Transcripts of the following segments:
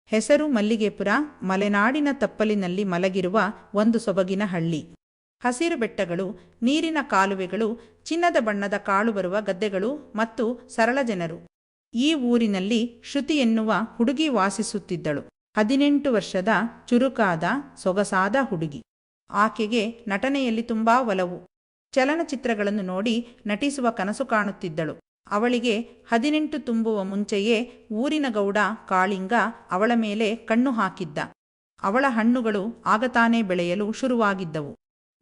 ಹೆಸರು ಮಲ್ಲಿಗೆಪುರ. ಮಲೆನಾಡಿನ ತಪ್ಪಲಿನಲ್ಲಿ ಮಲಗಿರುವ ಒಂದು ಸೊಬಗಿನ ಹಳ್ಳಿ. ಹಸಿರು ಬೆಟ್ಟಗಳು, ನೀರಿನ ಕಾಲುವೆಗಳು, ಚಿನ್ನದ ಬಣ್ಣದ ಕಾಳು ಬರುವ ಗದ್ದೆಗಳು ಮತ್ತು ಸರಳ ಜನರು. ಈ ಊರಿನಲ್ಲಿ ಶ್ರುತಿ ಎನ್ನುವ ಹುಡುಗಿ ವಾಸಿಸುತ್ತಿದ್ದಳು. 18 ವರ್ಷದ ಚುರುಕಾದ ಸೊಗಸಾದ ಹುಡುಗಿ. ಆಕೆಗೆ ನಟನೆಯಲ್ಲಿ ತುಂಬಾ ಒಲವು. ಚಲನಚಿತ್ರಗಳನ್ನು ನೋಡಿ ನಟಿಸುವ ಕನಸು ಕಾಣುತ್ತಿದ್ದಳು. ಅವಳಿಗೆ 18 ತುಂಬುವ ಮುಂಚೆಯೇ ಊರಿನ ಗೌಡ ಕಾಳಿಂಗ ಅವಳ ಮೇಲೆ ಕಣ್ಣು ಹಾಕಿದ್ದ. ಅವಳ ಹಣ್ಣುಗಳು ಆಗತಾನೇ ಬೆಳೆಯಲು ಶುರುವಾಗಿದ್ದವು.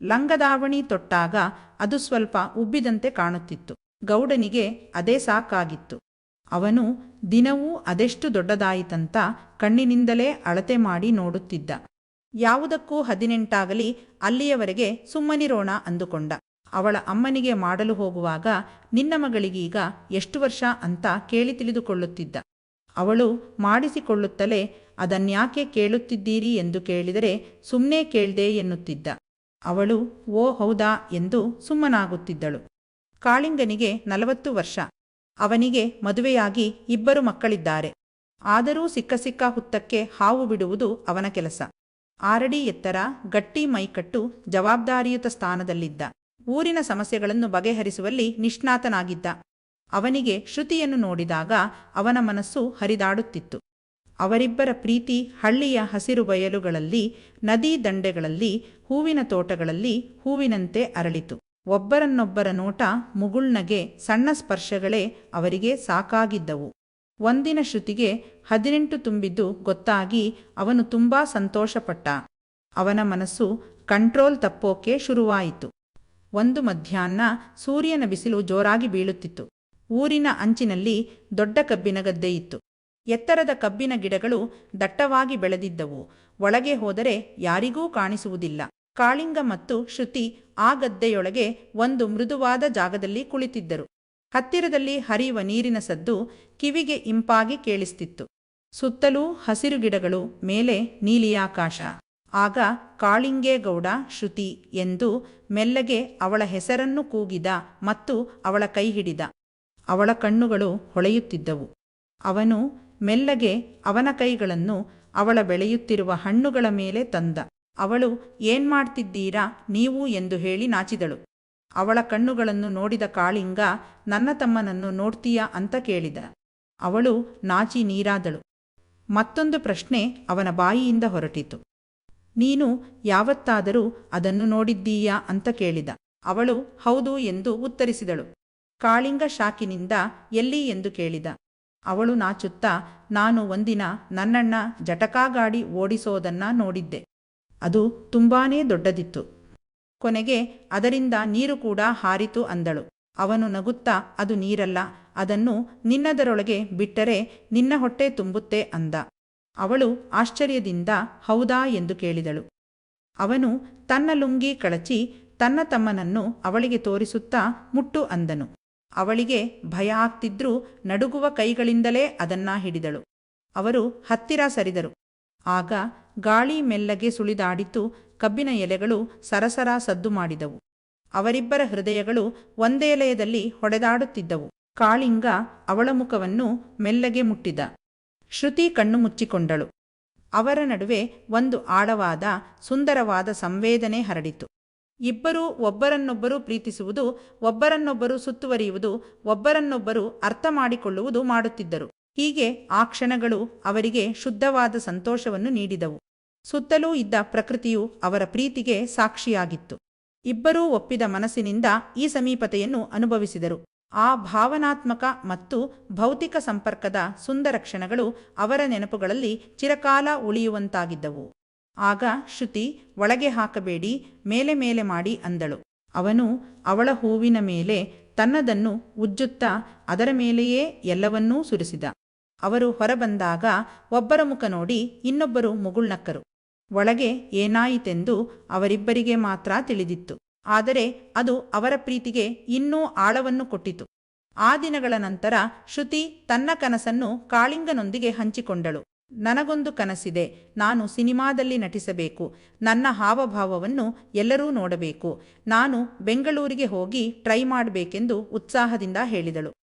ಲಂಗದಾವಣಿ ತೊಟ್ಟಾಗ ಅದು ಸ್ವಲ್ಪ ಉಬ್ಬಿದಂತೆ ಕಾಣುತ್ತಿತ್ತು. ಗೌಡನಿಗೆ ಅದೇ ಸಾಕಾಗಿತ್ತು. ಅವನು ದಿನವೂ ಅದೆಷ್ಟು ದೊಡ್ಡದಾಯಿತಂತ ಕಣ್ಣಿನಿಂದಲೇ ಅಳತೆ ಮಾಡಿ ನೋಡುತ್ತಿದ್ದ. ಯಾವುದಕ್ಕೂ 18 ಅಲ್ಲಿಯವರೆಗೆ ಸುಮ್ಮನಿರೋಣ ಅಂದುಕೊಂಡ. ಅವಳ ಅಮ್ಮನಿಗೆ ಮಾಡಲು ಹೋಗುವಾಗ ನಿನ್ನ ಮಗಳಿಗೀಗ ಎಷ್ಟು ವರ್ಷ ಅಂತ ಕೇಳಿ ತಿಳಿದುಕೊಳ್ಳುತ್ತಿದ್ದ. ಅವಳು ಮಾಡಿಸಿಕೊಳ್ಳುತ್ತಲೇ ಅದನ್ಯಾಕೆ ಕೇಳುತ್ತಿದ್ದೀರಿ ಎಂದು ಕೇಳಿದರೆ ಸುಮ್ಮನೆ ಕೇಳ್ದೆ ಎನ್ನುತ್ತಿದ್ದ. ಅವಳು ಓ ಹೌದಾ ಎಂದು ಸುಮ್ಮನಾಗುತ್ತಿದ್ದಳು. ಕಾಳಿಂಗನಿಗೆ 40 ವರ್ಷ. ಅವನಿಗೆ ಮದುವೆಯಾಗಿ 2 ಮಕ್ಕಳಿದ್ದಾರೆ. ಆದರೂ ಸಿಕ್ಕ ಹುತ್ತಕ್ಕೆ ಹಾವು ಬಿಡುವುದು ಅವನ ಕೆಲಸ. 6 ಅಡಿ ಎತ್ತರ, ಗಟ್ಟಿ ಮೈಕಟ್ಟು, ಜವಾಬ್ದಾರಿಯುತ ಸ್ಥಾನದಲ್ಲಿದ್ದ. ಊರಿನ ಸಮಸ್ಯೆಗಳನ್ನು ಬಗೆಹರಿಸುವಲ್ಲಿ ನಿಷ್ಣಾತನಾಗಿದ್ದ. ಅವನಿಗೆ ಶ್ರುತಿಯನ್ನು ನೋಡಿದಾಗ ಅವನ ಮನಸ್ಸು ಹರಿದಾಡುತ್ತಿತ್ತು. ಅವರಿಬ್ಬರ ಪ್ರೀತಿ ಹಳ್ಳಿಯ ಹಸಿರು ಬಯಲುಗಳಲ್ಲಿ, ನದಿ ದಂಡೆಗಳಲ್ಲಿ, ಹೂವಿನ ತೋಟಗಳಲ್ಲಿ ಹೂವಿನಂತೆ ಅರಳಿತು. ಒಬ್ಬರನ್ನೊಬ್ಬರ ನೋಟ, ಮುಗುಳ್ನಗೆ, ಸಣ್ಣ ಸ್ಪರ್ಶಗಳೇ ಅವರಿಗೆ ಸಾಕಾಗಿದ್ದವು. ಒಂದಿನ ಶ್ರುತಿಗೆ 18 ತುಂಬಿದ್ದು ಗೊತ್ತಾಗಿ ಅವನು ತುಂಬಾ ಸಂತೋಷಪಟ್ಟ. ಅವನ ಮನಸ್ಸು ಕಂಟ್ರೋಲ್ ತಪ್ಪೋಕೆ ಶುರುವಾಯಿತು. ಒಂದು ಮಧ್ಯಾಹ್ನ ಸೂರ್ಯನ ಬಿಸಿಲು ಜೋರಾಗಿ ಬೀಳುತ್ತಿತ್ತು. ಊರಿನ ಅಂಚಿನಲ್ಲಿ ದೊಡ್ಡ ಕಬ್ಬಿನ ಗದ್ದೆಯಿತ್ತು. ಎತ್ತರದ ಕಬ್ಬಿನ ಗಿಡಗಳು ದಟ್ಟವಾಗಿ ಬೆಳೆದಿದ್ದವು. ಒಳಗೆ ಹೋದರೆ ಯಾರಿಗೂ ಕಾಣಿಸುವುದಿಲ್ಲ. ಕಾಳಿಂಗ ಮತ್ತು ಶ್ರುತಿ ಆ ಗದ್ದೆಯೊಳಗೆ ಒಂದು ಮೃದುವಾದ ಜಾಗದಲ್ಲಿ ಕುಳಿತಿದ್ದರು. ಹತ್ತಿರದಲ್ಲಿ ಹರಿಯುವ ನೀರಿನ ಸದ್ದು ಕಿವಿಗೆ ಇಂಪಾಗಿ ಕೇಳಿಸ್ತಿತ್ತು. ಸುತ್ತಲೂ ಹಸಿರು ಗಿಡಗಳು, ಮೇಲೆ ನೀಲಿಯಾಕಾಶ. ಆಗ ಕಾಳಿಂಗೇಗೌಡ ಶ್ರುತಿ ಎಂದು ಮೆಲ್ಲಗೆ ಅವಳ ಹೆಸರನ್ನು ಕೂಗಿದ ಮತ್ತು ಅವಳ ಕೈ ಹಿಡಿದ. ಅವಳ ಕಣ್ಣುಗಳು ಹೊಳೆಯುತ್ತಿದ್ದವು. ಅವನು ಮೆಲ್ಲಗೆ ಅವನ ಕೈಗಳನ್ನು ಅವಳ ಬೆಳೆಯುತ್ತಿರುವ ಹಣ್ಣುಗಳ ಮೇಲೆ ತಂದ. ಅವಳು ಏನ್ಮಾಡ್ತಿದ್ದೀರಾ ನೀವು ಎಂದು ಹೇಳಿ ನಾಚಿದಳು. ಅವಳ ಕಣ್ಣುಗಳನ್ನು ನೋಡಿದ ಕಾಳಿಂಗ ನನ್ನ ತಮ್ಮನನ್ನು ನೋಡ್ತೀಯಾ ಅಂತ ಕೇಳಿದ. ಅವಳು ನಾಚಿ ನೀರಾದಳು. ಮತ್ತೊಂದು ಪ್ರಶ್ನೆ ಅವನ ಬಾಯಿಯಿಂದ ಹೊರಟಿತು. ನೀನು ಯಾವತ್ತಾದರೂ ಅದನ್ನು ನೋಡಿದ್ದೀಯಾ ಅಂತ ಕೇಳಿದ. ಅವಳು ಹೌದು ಎಂದು ಉತ್ತರಿಸಿದಳು. ಕಾಳಿಂಗ ಶಾಕಿನಿಂದ ಎಲ್ಲಿ ಎಂದು ಕೇಳಿದ. ಅವಳು ನಾಚುತ್ತಾ ನಾನು ಒಂದಿನ ನನ್ನಣ್ಣ ಜಟಕಾ ಗಾಡಿ ಓಡಿಸೋದನ್ನ ನೋಡಿದ್ದೆ. ಅದು ತುಂಬಾನೇ ದೊಡ್ಡದಿತ್ತು. ಕೊನೆಗೆ ಅದರಿಂದ ನೀರು ಕೂಡ ಹಾರಿತು ಅಂದಳು. ಅವನು ನಗುತ್ತಾ ಅದು ನೀರಲ್ಲ, ಅದನ್ನು ನಿನ್ನದರೊಳಗೆ ಬಿಟ್ಟರೆ ನಿನ್ನ ಹೊಟ್ಟೆ ತುಂಬುತ್ತೆ ಅಂದ. ಅವಳು ಆಶ್ಚರ್ಯದಿಂದ ಹೌದಾ ಎಂದು ಕೇಳಿದಳು. ಅವನು ತನ್ನ ಲುಂಗಿ ಕಳಚಿ ತನ್ನ ತಮ್ಮನನ್ನು ಅವಳಿಗೆ ತೋರಿಸುತ್ತಾ ಮುಟ್ಟು ಅಂದನು. ಅವಳಿಗೆ ಭಯ ಆಗ್ತಿದ್ರೂ ನಡುಗುವ ಕೈಗಳಿಂದಲೇ ಅದನ್ನ ಹಿಡಿದಳು. ಅವರು ಹತ್ತಿರ ಸರಿದರು. ಆಗ ಗಾಳಿ ಮೆಲ್ಲಗೆ ಸುಳಿದಾಡಿತು. ಕಬ್ಬಿನ ಎಲೆಗಳು ಸರಸರ ಸದ್ದು ಮಾಡಿದವು. ಅವರಿಬ್ಬರ ಹೃದಯಗಳು ಒಂದೇ ಲಯದಲ್ಲಿ ಹೊಡೆದಾಡುತ್ತಿದ್ದವು. ಕಾಳಿಂಗ ಅವಳ ಮುಖವನ್ನು ಮೆಲ್ಲಗೆ ಮುಟ್ಟಿದ. ಶ್ರುತಿ ಕಣ್ಣು ಮುಚ್ಚಿಕೊಂಡಳು. ಅವರ ನಡುವೆ ಒಂದು ಆಳವಾದ, ಸುಂದರವಾದ ಸಂವೇದನೆ ಹರಡಿತು. ಇಬ್ಬರೂ ಒಬ್ಬರನ್ನೊಬ್ಬರು ಪ್ರೀತಿಸುವುದು, ಒಬ್ಬರನ್ನೊಬ್ಬರು ಸುತ್ತುವರಿಯುವುದು, ಒಬ್ಬರನ್ನೊಬ್ಬರು ಅರ್ಥ ಮಾಡಿಕೊಳ್ಳುವುದು ಮಾಡುತ್ತಿದ್ದರು. ಹೀಗೆ ಆ ಕ್ಷಣಗಳು ಅವರಿಗೆ ಶುದ್ಧವಾದ ಸಂತೋಷವನ್ನು ನೀಡಿದವು. ಸುತ್ತಲೂ ಇದ್ದ ಪ್ರಕೃತಿಯು ಅವರ ಪ್ರೀತಿಗೆ ಸಾಕ್ಷಿಯಾಗಿತ್ತು. ಇಬ್ಬರೂ ಒಪ್ಪಿದ ಮನಸ್ಸಿನಿಂದ ಈ ಸಮೀಪತೆಯನ್ನು ಅನುಭವಿಸಿದರು. ಆ ಭಾವನಾತ್ಮಕ ಮತ್ತು ಭೌತಿಕ ಸಂಪರ್ಕದ ಸುಂದರ ಕ್ಷಣಗಳು ಅವರ ನೆನಪುಗಳಲ್ಲಿ ಚಿರಕಾಲ ಉಳಿಯುವಂತಾಗಿದ್ದವು. ಆಗ ಶ್ರುತಿ ಒಳಗೆ ಹಾಕಬೇಡಿ, ಮೇಲೆ ಮೇಲೆ ಮಾಡಿ ಅಂದಳು. ಅವನು ಅವಳ ಹೂವಿನ ಮೇಲೆ ತನ್ನದನ್ನು ಉಜ್ಜುತ್ತಾ ಅದರ ಮೇಲೆಯೇ ಎಲ್ಲವನ್ನೂ ಸುರಿಸಿದ. ಅವರು ಹೊರಬಂದಾಗ ಒಬ್ಬರ ಮುಖ ನೋಡಿ ಇನ್ನೊಬ್ಬರು ಮುಗುಳ್ನಕ್ಕರು. ಒಳಗೆ ಏನಾಯಿತೆಂದು ಅವರಿಬ್ಬರಿಗೆ ಮಾತ್ರ ತಿಳಿದಿತ್ತು. ಆದರೆ ಅದು ಅವರ ಪ್ರೀತಿಗೆ ಇನ್ನೂ ಆಳವನ್ನು ಕೊಟ್ಟಿತು. ಆ ದಿನಗಳ ನಂತರ ಶ್ರುತಿ ತನ್ನ ಕನಸನ್ನು ಕಾಳಿಂಗನೊಂದಿಗೆ ಹಂಚಿಕೊಂಡಳು. ನನಗೊಂದು ಕನಸಿದೆ. ನಾನು ಸಿನಿಮಾದಲ್ಲಿ ನಟಿಸಬೇಕು. ನನ್ನ ಹಾವಭಾವವನ್ನು ಎಲ್ಲರೂ ನೋಡಬೇಕು. ನಾನು ಬೆಂಗಳೂರಿಗೆ ಹೋಗಿ ಟ್ರೈ ಮಾಡಬೇಕೆಂದು ಉತ್ಸಾಹದಿಂದ ಹೇಳಿದಳು.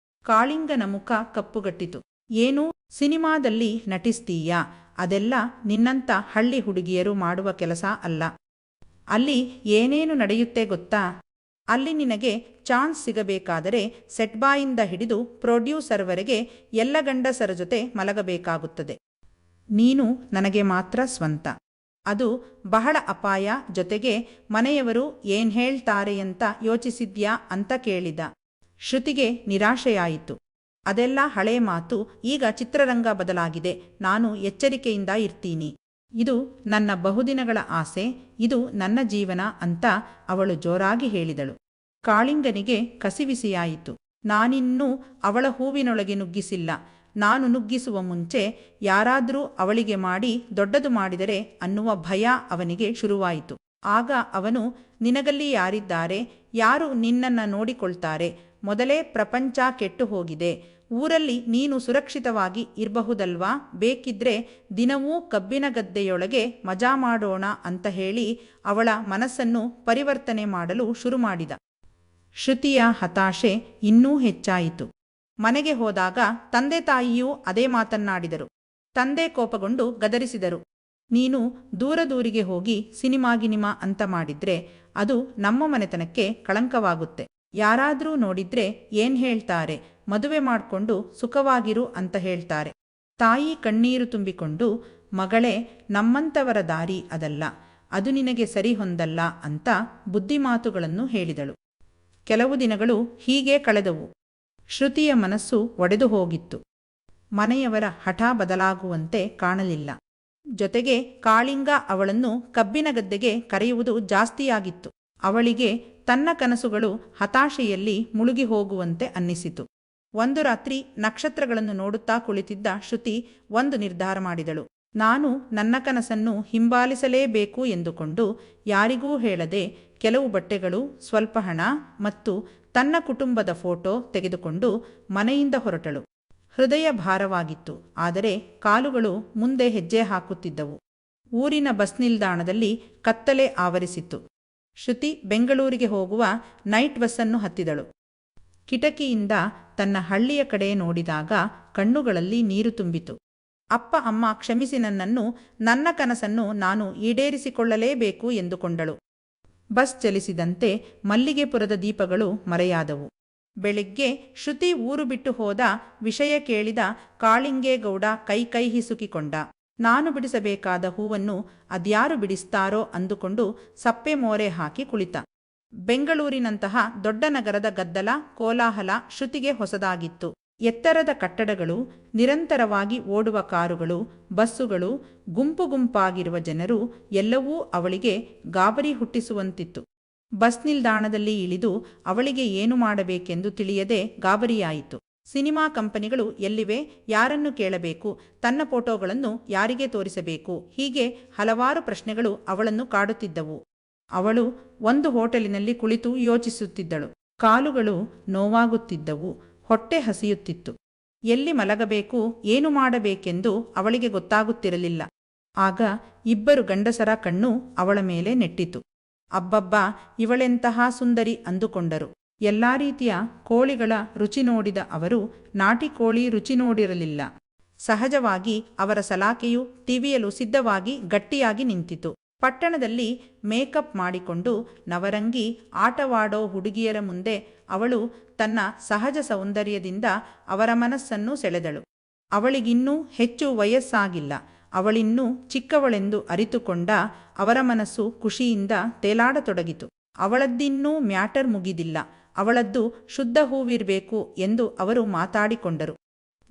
ಕಾಳಿಂಗನ ಮುಖ ಕಪ್ಪುಗಟ್ಟಿತು. ಏನು, ಸಿನಿಮಾದಲ್ಲಿ ನಟಿಸ್ತೀಯಾ? ಅದೆಲ್ಲ ನಿನ್ನಂಥ ಹಳ್ಳಿ ಹುಡುಗಿಯರು ಮಾಡುವ ಕೆಲಸ ಅಲ್ಲ. ಅಲ್ಲಿ ಏನೇನು ನಡೆಯುತ್ತೆ ಗೊತ್ತಾ? ಅಲ್ಲಿ ನಿನಗೆ ಚಾನ್ಸ್ ಸಿಗಬೇಕಾದರೆ ಸೆಟ್ ಬಾಯಿಂದ ಹಿಡಿದು ಪ್ರೊಡ್ಯೂಸರ್ವರೆಗೆ ಎಲ್ಲ ಗಂಡಸರ ಜೊತೆ ಮಲಗಬೇಕಾಗುತ್ತದೆ. ನೀನು ನನಗೆ ಮಾತ್ರ ಸ್ವಂತ. ಅದು ಬಹಳ ಅಪಾಯ. ಜೊತೆಗೆ ಮನೆಯವರು ಏನ್ ಹೇಳ್ತಾರೆಯಂತ ಯೋಚಿಸಿದ್ಯಾ ಅಂತ ಕೇಳಿದ. ಶ್ರುತಿಗೆ ನಿರಾಶೆಯಾಯಿತು. ಅದೆಲ್ಲ ಹಳೆ ಮಾತು. ಈಗ ಚಿತ್ರರಂಗ ಬದಲಾಗಿದೆ. ನಾನು ಎಚ್ಚರಿಕೆಯಿಂದ ಇರ್ತೀನಿ. ಇದು ನನ್ನ ಬಹುದಿನಗಳ ಆಸೆ. ಇದು ನನ್ನ ಜೀವನ ಅಂತ ಅವಳು ಜೋರಾಗಿ ಹೇಳಿದಳು. ಕಾಳಿಂಗನಿಗೆ ಕಸಿವಿಸಿಯಾಯಿತು. ನಾನಿನ್ನೂ ಅವಳ ಹೂವಿನೊಳಗೆ ನುಗ್ಗಿಸಿಲ್ಲ. ನಾನು ನುಗ್ಗಿಸುವ ಮುಂಚೆ ಯಾರಾದರೂ ಅವಳಿಗೆ ಮಾಡಿ ದೊಡ್ಡದು ಮಾಡಿದರೆ ಅನ್ನುವ ಭಯ ಅವನಿಗೆ ಶುರುವಾಯಿತು. ಆಗ ಅವನು, ನಿನಗಲ್ಲಿ ಯಾರಿದ್ದಾರೆ? ಯಾರು ನಿನ್ನನ್ನು ನೋಡಿಕೊಳ್ತಾರೆ? ಮೊದಲೇ ಪ್ರಪಂಚ ಕೆಟ್ಟು ಹೋಗಿದೆ. ಊರಲ್ಲಿ ನೀನು ಸುರಕ್ಷಿತವಾಗಿ ಇರಬಹುದಲ್ವಾ? ಬೇಕಿದ್ರೆ ದಿನವೂ ಕಬ್ಬಿನ ಗದ್ದೆಯೊಳಗೆ ಮಜಾ ಮಾಡೋಣ ಅಂತ ಹೇಳಿ ಅವಳ ಮನಸ್ಸನ್ನು ಪರಿವರ್ತನೆ ಮಾಡಲು ಶುರು ಮಾಡಿದ. ಶ್ರುತಿಯ ಹತಾಶೆ ಇನ್ನೂ ಹೆಚ್ಚಾಯಿತು. ಮನೆಗೆ ಹೋದಾಗ ತಂದೆ ತಾಯಿಯೂ ಅದೇ ಮಾತನ್ನಾಡಿದರು. ತಂದೆ ಕೋಪಗೊಂಡು ಗದರಿಸಿದರು. ನೀನು ದೂರದೂರಿಗೆ ಹೋಗಿ ಸಿನಿಮಾ ಅಂತ ಮಾಡಿದ್ರೆ ಅದು ನಮ್ಮ ಮನೆತನಕ್ಕೆ ಕಳಂಕವಾಗುತ್ತೆ. ಯಾರಾದರೂ ನೋಡಿದ್ರೆ ಏನ್ ಹೇಳ್ತಾರೆ? ಮದುವೆ ಮಾಡಿಕೊಂಡು ಸುಖವಾಗಿರು ಅಂತ ಹೇಳ್ತಾರೆ. ತಾಯಿ ಕಣ್ಣೀರು ತುಂಬಿಕೊಂಡು, ಮಗಳೇ, ನಮ್ಮಂಥವರ ದಾರಿ ಅದಲ್ಲ. ಅದು ನಿನಗೆ ಸರಿ ಹೊಂದಲ್ಲ ಅಂತ ಬುದ್ಧಿಮಾತುಗಳನ್ನು ಹೇಳಿದಳು. ಕೆಲವು ದಿನಗಳು ಹೀಗೆ ಕಳೆದವು. ಶ್ರುತಿಯ ಮನಸ್ಸು ಒಡೆದು ಹೋಗಿತ್ತು. ಮನೆಯವರ ಹಠ ಬದಲಾಗುವಂತೆ ಕಾಣಲಿಲ್ಲ. ಜೊತೆಗೆ ಕಾಳಿಂಗ ಅವಳನ್ನು ಕಬ್ಬಿನ ಗದ್ದೆಗೆ ಕರೆಯುವುದು ಜಾಸ್ತಿಯಾಗಿತ್ತು. ಅವಳಿಗೆ ತನ್ನ ಕನಸುಗಳು ಹತಾಶೆಯಲ್ಲಿ ಮುಳುಗಿ ಹೋಗುವಂತೆ ಅನ್ನಿಸಿತು. ಒಂದು ರಾತ್ರಿ ನಕ್ಷತ್ರಗಳನ್ನು ನೋಡುತ್ತಾ ಕುಳಿತಿದ್ದ ಶ್ರುತಿ ಒಂದು ನಿರ್ಧಾರ ಮಾಡಿದಳು. ನಾನು ನನ್ನ ಕನಸನ್ನು ಹಿಂಬಾಲಿಸಲೇಬೇಕು ಎಂದುಕೊಂಡು ಯಾರಿಗೂ ಹೇಳದೆ ಕೆಲವು ಬಟ್ಟೆಗಳು, ಸ್ವಲ್ಪ ಹಣ ಮತ್ತು ತನ್ನ ಕುಟುಂಬದ ಫೋಟೋ ತೆಗೆದುಕೊಂಡು ಮನೆಯಿಂದ ಹೊರಟಳು. ಹೃದಯ ಭಾರವಾಗಿತ್ತು. ಆದರೆ ಕಾಲುಗಳು ಮುಂದೆ ಹೆಜ್ಜೆ ಹಾಕುತ್ತಿದ್ದವು. ಊರಿನ ಬಸ್ ನಿಲ್ದಾಣದಲ್ಲಿ ಕತ್ತಲೆ ಆವರಿಸಿತ್ತು. ಶ್ರುತಿ ಬೆಂಗಳೂರಿಗೆ ಹೋಗುವ ನೈಟ್ ಬಸ್ಸನ್ನು ಹತ್ತಿದಳು. ಕಿಟಕಿಯಿಂದ ತನ್ನ ಹಳ್ಳಿಯ ಕಡೆ ನೋಡಿದಾಗ ಕಣ್ಣುಗಳಲ್ಲಿ ನೀರು ತುಂಬಿತು. ಅಪ್ಪ ಅಮ್ಮ ಕ್ಷಮಿಸಿ ನನ್ನನ್ನು, ನನ್ನ ಕನಸನ್ನು ನಾನು ಈಡೇರಿಸಿಕೊಳ್ಳಲೇಬೇಕು ಎಂದುಕೊಂಡಳು. ಬಸ್ ಚಲಿಸಿದಂತೆ ಮಲ್ಲಿಗೆಪುರದ ದೀಪಗಳು ಮರೆಯಾದವು. ಬೆಳಿಗ್ಗೆ ಶ್ರುತಿ ಊರು ಬಿಟ್ಟು ಹೋದ ವಿಷಯ ಕೇಳಿದ ಕಾಳಿಂಗೇಗೌಡ ಕೈ ಹಿಸುಕಿಕೊಂಡ. ನಾನು ಬಿಡಿಸಬೇಕಾದ ಹೂವನ್ನು ಅದ್ಯಾರು ಬಿಡಿಸ್ತಾರೋ ಅಂದುಕೊಂಡು ಸಪ್ಪೆ ಮೋರೆ ಹಾಕಿ ಕುಳಿತ. ಬೆಂಗಳೂರಿನಂತಹ ದೊಡ್ಡ ನಗರದ ಗದ್ದಲ, ಕೋಲಾಹಲ ಶ್ರುತಿಗೆ ಹೊಸದಾಗಿತ್ತು. ಎತ್ತರದ ಕಟ್ಟಡಗಳು, ನಿರಂತರವಾಗಿ ಓಡುವ ಕಾರುಗಳು, ಬಸ್ಸುಗಳು, ಗುಂಪು ಗುಂಪಾಗಿರುವ ಜನರು ಎಲ್ಲವೂ ಅವಳಿಗೆ ಗಾಬರಿ ಹುಟ್ಟಿಸುವಂತಿತ್ತು. ಬಸ್ ನಿಲ್ದಾಣದಲ್ಲಿ ಇಳಿದು ಅವಳಿಗೆ ಏನು ಮಾಡಬೇಕೆಂದು ತಿಳಿಯದೆ ಗಾಬರಿಯಾಯಿತು. ಸಿನಿಮಾ ಕಂಪನಿಗಳು ಎಲ್ಲಿವೆ? ಯಾರನ್ನು ಕೇಳಬೇಕು? ತನ್ನ ಫೋಟೋಗಳನ್ನು ಯಾರಿಗೆ ತೋರಿಸಬೇಕು? ಹೀಗೆ ಹಲವಾರು ಪ್ರಶ್ನೆಗಳು ಅವಳನ್ನು ಕಾಡುತ್ತಿದ್ದವು. ಅವಳು ಒಂದು ಹೋಟೆಲಿನಲ್ಲಿ ಕುಳಿತು ಯೋಚಿಸುತ್ತಿದ್ದಳು. ಕಾಲುಗಳು ನೋವಾಗುತ್ತಿದ್ದವು. ಹೊಟ್ಟೆ ಹಸಿಯುತ್ತಿತ್ತು. ಎಲ್ಲಿ ಮಲಗಬೇಕು, ಏನು ಮಾಡಬೇಕೆಂದು ಅವಳಿಗೆ ಗೊತ್ತಾಗುತ್ತಿರಲಿಲ್ಲ. ಆಗ ಇಬ್ಬರು ಗಂಡಸರ ಕಣ್ಣು ಅವಳ ಮೇಲೆ ನೆಟ್ಟಿತು. ಅಬ್ಬಬ್ಬಾ, ಇವಳೆಂತಹ ಸುಂದರಿ ಅಂದುಕೊಂಡರು. ಎಲ್ಲಾ ರೀತಿಯ ಕೋಳಿಗಳ ರುಚಿ ನೋಡಿದ ಅವರು ನಾಟಿ ಕೋಳಿ ರುಚಿ ನೋಡಿರಲಿಲ್ಲ. ಸಹಜವಾಗಿ ಅವರ ಸಲಾಕೆಯು ತಿವಿಯಲು ಸಿದ್ಧವಾಗಿ ಗಟ್ಟಿಯಾಗಿ ನಿಂತಿತು. ಪಟ್ಟಣದಲ್ಲಿ ಮೇಕಪ್ ಮಾಡಿಕೊಂಡು ನವರಂಗಿ ಆಟವಾಡೋ ಹುಡುಗಿಯರ ಮುಂದೆ ಅವಳು ತನ್ನ ಸಹಜ ಸೌಂದರ್ಯದಿಂದ ಅವರ ಮನಸ್ಸನ್ನು ಸೆಳೆದಳು. ಅವಳಿಗಿನ್ನೂ ಹೆಚ್ಚು ವಯಸ್ಸಾಗಿಲ್ಲ. ಅವಳಿನ್ನೂ ಚಿಕ್ಕವಳೆಂದು ಅರಿತುಕೊಂಡ ಅವರ ಮನಸ್ಸು ಖುಷಿಯಿಂದ ತೇಲಾಡತೊಡಗಿತು. ಅವಳದ್ದಿನ್ನೂ ಮ್ಯಾಟರ್ ಮುಗಿದಿಲ್ಲ, ಅವಳದ್ದು ಶುದ್ಧ ಹೂವಿರಬೇಕು ಎಂದು ಅವರು ಮಾತಾಡಿಕೊಂಡರು.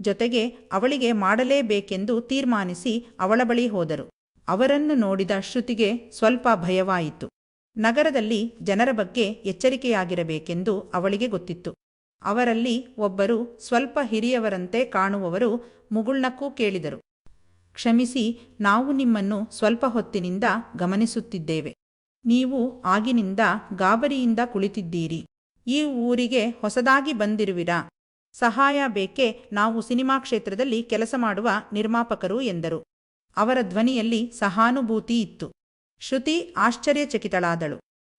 ಜೊತೆಗೆ ಅವಳಿಗೆ ಮಾಡಲೇಬೇಕೆಂದು ತೀರ್ಮಾನಿಸಿ ಅವಳ ಬಳಿ ಹೋದರು. ಅವರನ್ನು ನೋಡಿದ ಶ್ರುತಿಗೆ ಸ್ವಲ್ಪ ಭಯವಾಯಿತು. ನಗರದಲ್ಲಿ ಜನರ ಬಗ್ಗೆ ಎಚ್ಚರಿಕೆಯಾಗಿರಬೇಕೆಂದು ಅವಳಿಗೆ ಗೊತ್ತಿತ್ತು. ಅವರಲ್ಲಿ ಒಬ್ಬರು ಸ್ವಲ್ಪ ಹಿರಿಯವರಂತೆ ಕಾಣುವವರು ಮುಗುಳ್ನಕ್ಕೂ ಕೇಳಿದರು. ಕ್ಷಮಿಸಿ, ನಾವು ನಿಮ್ಮನ್ನು ಸ್ವಲ್ಪ ಹೊತ್ತಿನಿಂದ ಗಮನಿಸುತ್ತಿದ್ದೇವೆ. ನೀವು ಆಗಿನಿಂದ ಗಾಬರಿಯಿಂದ ಕುಳಿತಿದ್ದೀರಿ. ಈ ಊರಿಗೆ ಹೊಸದಾಗಿ ಬಂದಿರುವಿರಾ? ಸಹಾಯ ಬೇಕೇ? ನಾವು ಸಿನಿಮಾ ಕ್ಷೇತ್ರದಲ್ಲಿ ಕೆಲಸ ಮಾಡುವ ನಿರ್ಮಾಪಕರು ಎಂದರು. ಅವರ ಧ್ವನಿಯಲ್ಲಿ ಸಹಾನುಭೂತಿ ಇತ್ತು. ಶ್ರುತಿ ಆಶ್ಚರ್ಯಚಕಿತಳಾದಳು.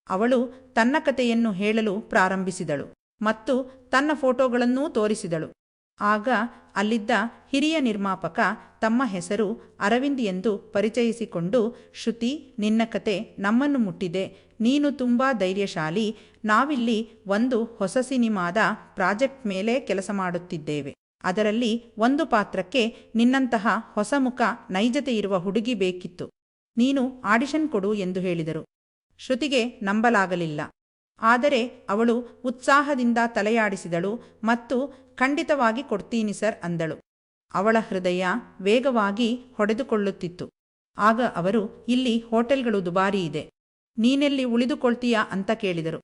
ಅವಳು ತನ್ನ ಕತೆಯನ್ನು ಹೇಳಲು ಪ್ರಾರಂಭಿಸಿದಳು ಮತ್ತು ತನ್ನ ಫೋಟೋಗಳನ್ನೂ ತೋರಿಸಿದಳು. ಆಗ ಅಲ್ಲಿದ್ದ ಹಿರಿಯ ನಿರ್ಮಾಪಕ ತಮ್ಮ ಹೆಸರು ಅರವಿಂದ್ ಎಂದು ಪರಿಚಯಿಸಿಕೊಂಡು, ಶ್ರುತಿ, ನಿನ್ನ ಕತೆ ನಮ್ಮನ್ನು ಮುಟ್ಟಿದೆ. ನೀನು ತುಂಬ ಧೈರ್ಯಶಾಲಿ. ನಾವಿಲ್ಲಿ ಒಂದು ಹೊಸ ಸಿನಿಮಾದ ಪ್ರಾಜೆಕ್ಟ್ ಮೇಲೆ ಕೆಲಸ ಮಾಡುತ್ತಿದ್ದೇವೆ. ಅದರಲ್ಲಿ ಒಂದು ಪಾತ್ರಕ್ಕೆ ನಿನ್ನಂತಹ ಹೊಸ ಮುಖ, ನೈಜತೆ ಇರುವ ಹುಡುಗಿ ಬೇಕಿತ್ತು. ನೀನು ಆಡಿಷನ್ ಕೊಡು ಎಂದು ಹೇಳಿದರು. ಶ್ರುತಿಗೆ ನಂಬಲಾಗಲಿಲ್ಲ. ಆದರೆ ಅವಳು ಉತ್ಸಾಹದಿಂದ ತಲೆಯಾಡಿಸಿದಳು ಮತ್ತು ಖಂಡಿತವಾಗಿ ಕೊಡ್ತೀನಿ ಸರ್ ಅಂದಳು. ಅವಳ ಹೃದಯ ವೇಗವಾಗಿ ಹೊಡೆದುಕೊಳ್ಳುತ್ತಿತ್ತು. ಆಗ ಅವರು, ಇಲ್ಲಿ ಹೋಟೆಲ್ಗಳು ದುಬಾರಿ ಇದೆ, ನೀನೆಲ್ಲಿ ಉಳಿದುಕೊಳ್ತೀಯಾ ಅಂತ ಕೇಳಿದರು.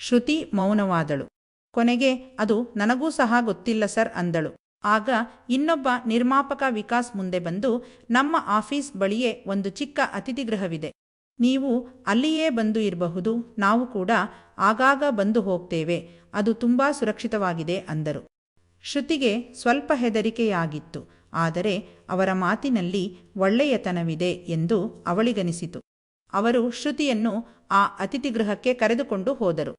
ಶ್ರುತಿ ಮೌನವಾದಳು. ಕೊನೆಗೆ, ಅದು ನನಗೂ ಸಹ ಗೊತ್ತಿಲ್ಲ ಸರ್ ಅಂದಳು. ಆಗ ಇನ್ನೊಬ್ಬ ನಿರ್ಮಾಪಕ ವಿಕಾಸ್ ಮುಂದೆ ಬಂದು, ನಮ್ಮ ಆಫೀಸ್ ಬಳಿಯೇ ಒಂದು ಚಿಕ್ಕ ಅತಿಥಿಗೃಹವಿದೆ, ನೀವು ಅಲ್ಲಿಯೇ ಬಂದು ಇರಬಹುದು. ನಾವು ಕೂಡ ಆಗಾಗ ಬಂದು ಹೋಗ್ತೇವೆ, ಅದು ತುಂಬ ಸುರಕ್ಷಿತವಾಗಿದೆ ಅಂದರು. ಶ್ರುತಿಗೆ ಸ್ವಲ್ಪ ಹೆದರಿಕೆಯಾಗಿತ್ತು, ಆದರೆ ಅವರ ಮಾತಿನಲ್ಲಿ ಒಳ್ಳೆಯತನವಿದೆ ಎಂದು ಅವಳಿಗನಿಸಿತು. ಅವರು ಶ್ರುತಿಯನ್ನು ಆ ಅತಿಥಿಗೃಹಕ್ಕೆ ಕರೆದುಕೊಂಡು ಹೋದರು.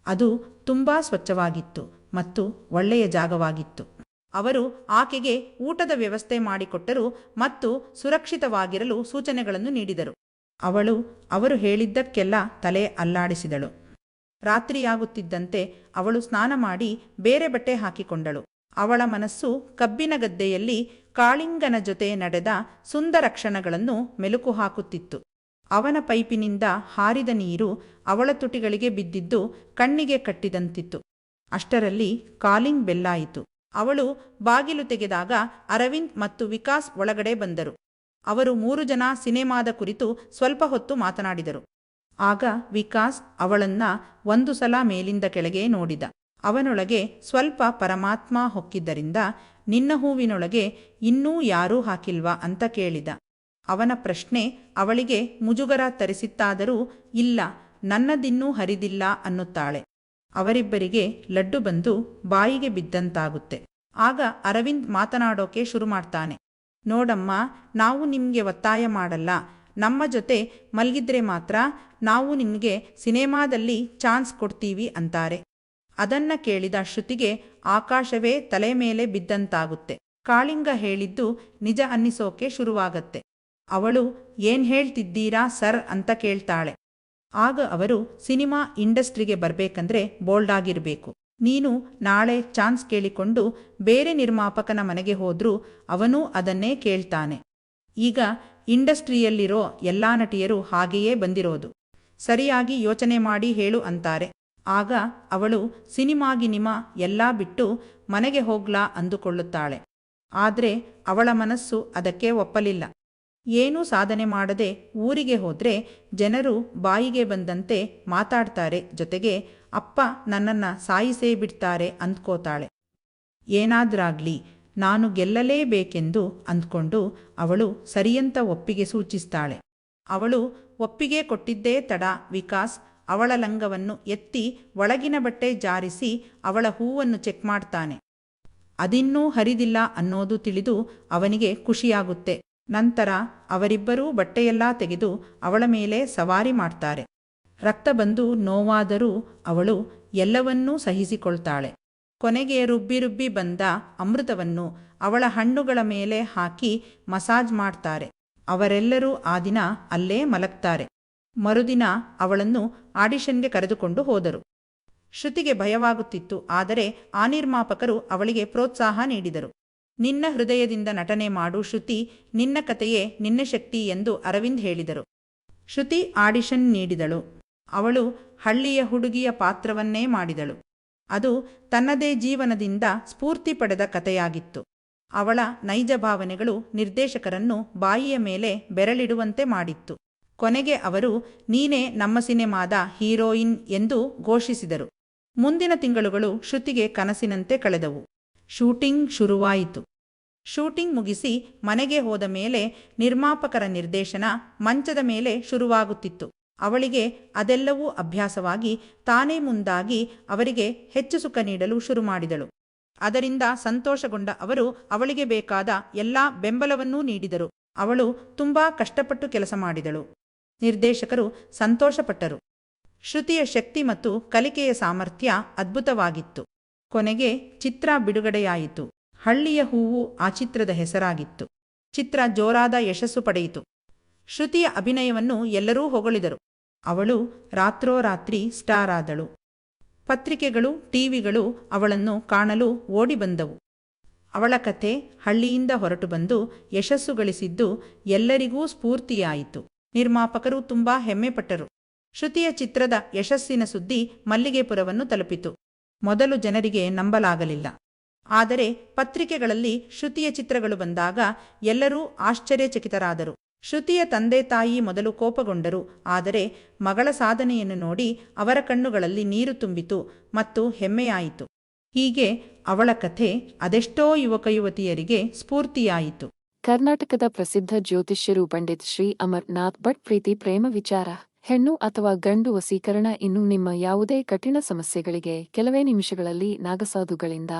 ಅದು ತುಂಬ ಸ್ವಚ್ಛವಾಗಿತ್ತು ಮತ್ತು ಒಳ್ಳೆಯ ಜಾಗವಾಗಿತ್ತು. ಅವರು ಆಕೆಗೆ ಊಟದ ವ್ಯವಸ್ಥೆ ಮಾಡಿಕೊಟ್ಟರು ಮತ್ತು ಸುರಕ್ಷಿತವಾಗಿರಲು ಸೂಚನೆಗಳನ್ನು ನೀಡಿದರು. ಅವರು ಹೇಳಿದ್ದಕ್ಕೆಲ್ಲ ತಲೆ ಅಲ್ಲಾಡಿಸಿದಳು. ರಾತ್ರಿಯಾಗುತ್ತಿದ್ದಂತೆ ಅವಳು ಸ್ನಾನ ಮಾಡಿ ಬೇರೆ ಬಟ್ಟೆ ಹಾಕಿಕೊಂಡಳು. ಅವಳ ಮನಸ್ಸು ಕಬ್ಬಿನ ಗದ್ದೆಯಲ್ಲಿ ಕಾಳಿಂಗನ ಜೊತೆ ನಡೆದ ಸುಂದರ ಕ್ಷಣಗಳನ್ನು ಮೆಲುಕು ಹಾಕುತ್ತಿತ್ತು. ಅವನ ಪೈಪಿನಿಂದ ಹಾರಿದ ನೀರು ಅವಳ ತುಟಿಗಳಿಗೆ ಬಿದ್ದಿದ್ದು ಕಣ್ಣಿಗೆ ಕಟ್ಟಿದಂತಿತ್ತು. ಅಷ್ಟರಲ್ಲಿ ಕಾಲಿಂಗ್ ಬೆಲ್ಲಾಯಿತು. ಅವಳು ಬಾಗಿಲು ತೆಗೆದಾಗ ಅರವಿಂದ್ ಮತ್ತು ವಿಕಾಸ್ ಒಳಗಡೆ ಬಂದರು. ಅವರು 3 ಜನ ಸಿನೆಮಾದ ಕುರಿತು ಸ್ವಲ್ಪ ಹೊತ್ತು ಮಾತನಾಡಿದರು. ಆಗ ವಿಕಾಸ್ ಅವಳನ್ನ ಒಂದು ಸಲ ಮೇಲಿಂದ ಕೆಳಗೆ ನೋಡಿದ. ಅವನೊಳಗೆ ಸ್ವಲ್ಪ ಪರಮಾತ್ಮ ಹೊಕ್ಕಿದ್ದರಿಂದ, ನಿನ್ನ ಹೂವಿನೊಳಗೆ ಇನ್ನೂ ಯಾರೂ ಹಾಕಿಲ್ವಾ ಅಂತ ಕೇಳಿದ. ಅವನ ಪ್ರಶ್ನೆ ಅವಳಿಗೆ ಮುಜುಗರ ತರಿಸಿತ್ತಾದರೂ, ಇಲ್ಲ, ನನ್ನದಿನ್ನೂ ಹರಿದಿಲ್ಲ ಅನ್ನುತ್ತಾಳೆ. ಅವರಿಬ್ಬರಿಗೆ ಲಡ್ಡು ಬಂದು ಬಾಯಿಗೆ ಬಿದ್ದಂತಾಗುತ್ತೆ. ಆಗ ಅರವಿಂದ್ ಮಾತನಾಡೋಕೆ ಶುರು ಮಾಡ್ತಾನೆ. ನೋಡಮ್ಮ, ನಾವು ನಿಮಗೆ ಒತ್ತಾಯ ಮಾಡಲ್ಲ, ನಮ್ಮ ಜೊತೆ ಮಲ್ಗಿದ್ರೆ ಮಾತ್ರ ನಾವು ನಿಮಗೆ ಸಿನೆಮಾದಲ್ಲಿ ಚಾನ್ಸ್ ಕೊಡ್ತೀವಿ ಅಂತಾರೆ. ಅದನ್ನ ಕೇಳಿದ ಶ್ರುತಿಗೆ ಆಕಾಶವೇ ತಲೆ ಮೇಲೆ ಬಿದ್ದಂತಾಗುತ್ತೆ. ಕಾಳಿಂಗ ಹೇಳಿದ್ದು ನಿಜ ಅನ್ನಿಸೋಕೆ ಶುರುವಾಗತ್ತೆ. ಅವಳು, ಏನ್ ಹೇಳ್ತಿದ್ದೀರಾ ಸರ್ ಅಂತ ಕೇಳ್ತಾಳೆ. ಆಗ ಅವರು, ಸಿನಿಮಾ ಇಂಡಸ್ಟ್ರಿಗೆ ಬರ್ಬೇಕಂದ್ರೆ ಬೋಲ್ಡ್ ಆಗಿರಬೇಕು. ನೀನು ನಾಳೆ ಚಾನ್ಸ್ ಕೇಳಿಕೊಂಡು ಬೇರೆ ನಿರ್ಮಾಪಕನ ಮನೆಗೆ ಹೋದ್ರೂ ಅವನೂ ಅದನ್ನೇ ಕೇಳ್ತಾನೆ. ಈಗ ಇಂಡಸ್ಟ್ರಿಯಲ್ಲಿರೋ ಎಲ್ಲಾ ನಟಿಯರು ಹಾಗೆಯೇ ಬಂದಿರೋದು. ಸರಿಯಾಗಿ ಯೋಚನೆ ಮಾಡಿ ಹೇಳು ಅಂತಾರೆ. ಆಗ ಅವಳು ಸಿನಿಮಾ ಎಲ್ಲ ಬಿಟ್ಟು ಮನೆಗೆ ಹೋಗ್ಲಾ ಅಂದುಕೊಳ್ಳುತ್ತಾಳೆ. ಆದರೆ ಅವಳ ಮನಸ್ಸು ಅದಕ್ಕೆ ಒಪ್ಪಲಿಲ್ಲ. ಏನೂ ಸಾಧನೆ ಮಾಡದೆ ಊರಿಗೆ ಹೋದ್ರೆ ಜನರು ಬಾಯಿಗೆ ಬಂದಂತೆ ಮಾತಾಡ್ತಾರೆ, ಜೊತೆಗೆ ಅಪ್ಪ ನನ್ನನ್ನು ಸಾಯಿಸೇ ಬಿಡ್ತಾರೆ ಅಂದ್ಕೋತಾಳೆ. ಏನಾದ್ರಾಗ್ಲಿ ನಾನು ಗೆಲ್ಲಲೇಬೇಕೆಂದು ಅಂದ್ಕೊಂಡು ಅವಳು ಸರಿಯಂತ ಒಪ್ಪಿಗೆ ಸೂಚಿಸ್ತಾಳೆ. ಅವಳು ಒಪ್ಪಿಗೆ ಕೊಟ್ಟಿದ್ದೇ ತಡ ವಿಕಾಸ್ ಅವಳ ಲಂಗವನ್ನು ಎತ್ತಿ ಒಳಗಿನ ಬಟ್ಟೆ ಜಾರಿಸಿ ಅವಳ ಹೂವನ್ನು ಚೆಕ್ ಮಾಡ್ತಾನೆ. ಅದಿನ್ನೂ ಹರಿದಿಲ್ಲ ಅನ್ನೋದು ತಿಳಿದು ಅವನಿಗೆ ಖುಷಿಯಾಗುತ್ತೆ. ನಂತರ ಅವರಿಬ್ಬರೂ ಬಟ್ಟೆಯೆಲ್ಲ ತೆಗೆದು ಅವಳ ಮೇಲೆ ಸವಾರಿ ಮಾಡ್ತಾರೆ. ರಕ್ತ ಬಂದು ನೋವಾದರೂ ಅವಳು ಎಲ್ಲವನ್ನೂ ಸಹಿಸಿಕೊಳ್ತಾಳೆ. ಕೊನೆಗೆ ರುಬ್ಬಿ ಬಂದ ಅಮೃತವನ್ನು ಅವಳ ಹಣ್ಣುಗಳ ಮೇಲೆ ಹಾಕಿ ಮಸಾಜ್ ಮಾಡ್ತಾರೆ. ಅವರೆಲ್ಲರೂ ಆ ದಿನ ಅಲ್ಲೇ ಮಲಗ್ತಾರೆ. ಮರುದಿನ ಅವಳನ್ನು ಆಡಿಷನ್ಗೆ ಕರೆದುಕೊಂಡು ಹೋದರು. ಶ್ರುತಿಗೆ ಭಯವಾಗುತ್ತಿತ್ತು, ಆದರೆ ಆ ನಿರ್ಮಾಪಕರು ಅವಳಿಗೆ ಪ್ರೋತ್ಸಾಹ ನೀಡಿದರು. ನಿನ್ನ ಹೃದಯದಿಂದ ನಟನೆ ಮಾಡು ಶ್ರುತಿ, ನಿನ್ನ ಕತೆಯೇ ನಿನ್ನ ಶಕ್ತಿ ಎಂದು ಅರವಿಂದ್ ಹೇಳಿದರು. ಶ್ರುತಿ ಆಡಿಷನ್ ನೀಡಿದಳು. ಅವಳು ಹಳ್ಳಿಯ ಹುಡುಗಿಯ ಪಾತ್ರವನ್ನೇ ಮಾಡಿದಳು. ಅದು ತನ್ನದೇ ಜೀವನದಿಂದ ಸ್ಫೂರ್ತಿ ಪಡೆದ ಕತೆಯಾಗಿತ್ತು. ಅವಳ ನೈಜ ಭಾವನೆಗಳು ನಿರ್ದೇಶಕರನ್ನು ಬಾಯಿಯ ಮೇಲೆ ಬೆರಳಿಡುವಂತೆ ಮಾಡಿತ್ತು. ಕೊನೆಗೆ ಅವರು, ನೀನೇ ನಮ್ಮ ಸಿನೆಮಾದ ಹೀರೋಯಿನ್ ಎಂದು ಘೋಷಿಸಿದರು. ಮುಂದಿನ ತಿಂಗಳುಗಳು ಶ್ರುತಿಗೆ ಕನಸಿನಂತೆ ಕಳೆದವು. ಶೂಟಿಂಗ್ ಶುರುವಾಯಿತು. ಶೂಟಿಂಗ್ ಮುಗಿಸಿ ಮನೆಗೆ ಹೋದ ಮೇಲೆ ನಿರ್ಮಾಪಕರ ನಿರ್ದೇಶನ ಮಂಚದ ಮೇಲೆ ಶುರುವಾಗುತ್ತಿತ್ತು. ಅವಳಿಗೆ ಅದೆಲ್ಲವೂ ಅಭ್ಯಾಸವಾಗಿ ತಾನೇ ಮುಂದಾಗಿ ಅವರಿಗೆ ಹೆಚ್ಚು ಸುಖ ನೀಡಲು ಶುರು ಮಾಡಿದಳು. ಅದರಿಂದ ಸಂತೋಷಗೊಂಡ ಅವರು ಅವಳಿಗೆ ಬೇಕಾದ ಎಲ್ಲ ಬೆಂಬಲವನ್ನೂ ನೀಡಿದರು. ಅವಳು ತುಂಬಾ ಕಷ್ಟಪಟ್ಟು ಕೆಲಸ ಮಾಡಿದಳು. ನಿರ್ದೇಶಕರು ಸಂತೋಷಪಟ್ಟರು. ಶ್ರುತಿಯ ಶಕ್ತಿ ಮತ್ತು ಕಲಿಕೆಯ ಸಾಮರ್ಥ್ಯ ಅದ್ಭುತವಾಗಿತ್ತು. ಕೊನೆಗೆ ಚಿತ್ರ ಬಿಡುಗಡೆಯಾಯಿತು. ಹಳ್ಳಿಯ ಹೂವು ಆ ಚಿತ್ರದ ಹೆಸರಾಗಿತ್ತು. ಚಿತ್ರ ಜೋರಾದ ಯಶಸ್ಸು ಪಡೆಯಿತು. ಶ್ರುತಿಯ ಅಭಿನಯವನ್ನು ಎಲ್ಲರೂ ಹೊಗಳಿದರು. ಅವಳು ರಾತ್ರೋರಾತ್ರಿ ಸ್ಟಾರ್ ಆದಳು. ಪತ್ರಿಕೆಗಳು, ಟಿವಿಗಳು ಅವಳನ್ನು ಕಾಣಲು ಓಡಿ ಬಂದವು. ಅವಳ ಕಥೆ ಹಳ್ಳಿಯಿಂದ ಹೊರಟು ಬಂದು ಯಶಸ್ಸು ಗಳಿಸಿದ್ದು ಎಲ್ಲರಿಗೂ ಸ್ಫೂರ್ತಿಯಾಯಿತು. ನಿರ್ಮಾಪಕರು ತುಂಬಾ ಹೆಮ್ಮೆಪಟ್ಟರು. ಶ್ರುತಿಯ ಚಿತ್ರದ ಯಶಸ್ಸಿನ ಸುದ್ದಿ ಮಲ್ಲಿಗೆಪುರವನ್ನು ತಲುಪಿತು. ಮೊದಲು ಜನರಿಗೆ ನಂಬಲಾಗಲಿಲ್ಲ. ಆದರೆ ಪತ್ರಿಕೆಗಳಲ್ಲಿ ಶ್ರುತಿಯ ಚಿತ್ರಗಳು ಬಂದಾಗ ಎಲ್ಲರೂ ಆಶ್ಚರ್ಯಚಕಿತರಾದರು. ಶ್ರುತಿಯ ತಂದೆ ತಾಯಿ ಮೊದಲು ಕೋಪಗೊಂಡರು. ಆದರೆ ಮಗಳ ಸಾಧನೆಯನ್ನು ನೋಡಿ ಅವರ ಕಣ್ಣುಗಳಲ್ಲಿ ನೀರು ತುಂಬಿತು ಮತ್ತು ಹೆಮ್ಮೆಯಾಯಿತು. ಹೀಗೆ ಅವಳ ಕಥೆ ಅದೆಷ್ಟೋ ಯುವಕ ಯುವತಿಯರಿಗೆ ಸ್ಫೂರ್ತಿಯಾಯಿತು. ಕರ್ನಾಟಕದ ಪ್ರಸಿದ್ಧ ಜ್ಯೋತಿಷ್ಯರು ಪಂಡಿತ್ ಶ್ರೀ ಅಮರ್ನಾಥ್ ಭಟ್ ಪ್ರೀತಿ ಪ್ರೇಮ ವಿಚಾರ, ಹೆಣ್ಣು ಅಥವಾ ಗಂಡು ವಶೀಕರಣ ಇನ್ನು ನಿಮ್ಮ ಯಾವುದೇ ಕಠಿಣ ಸಮಸ್ಯೆಗಳಿಗೆ ಕೆಲವೇ ನಿಮಿಷಗಳಲ್ಲಿ ನಾಗಸಾಧುಗಳಿಂದ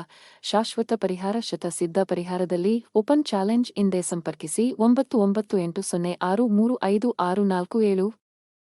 ಶಾಶ್ವತ ಪರಿಹಾರ. ಶತಸಿದ್ಧ ಪರಿಹಾರದಲ್ಲಿ ಓಪನ್ ಚಾಲೆಂಜ್. ಹಿಂದೆ ಸಂಪರ್ಕಿಸಿ 9980635647.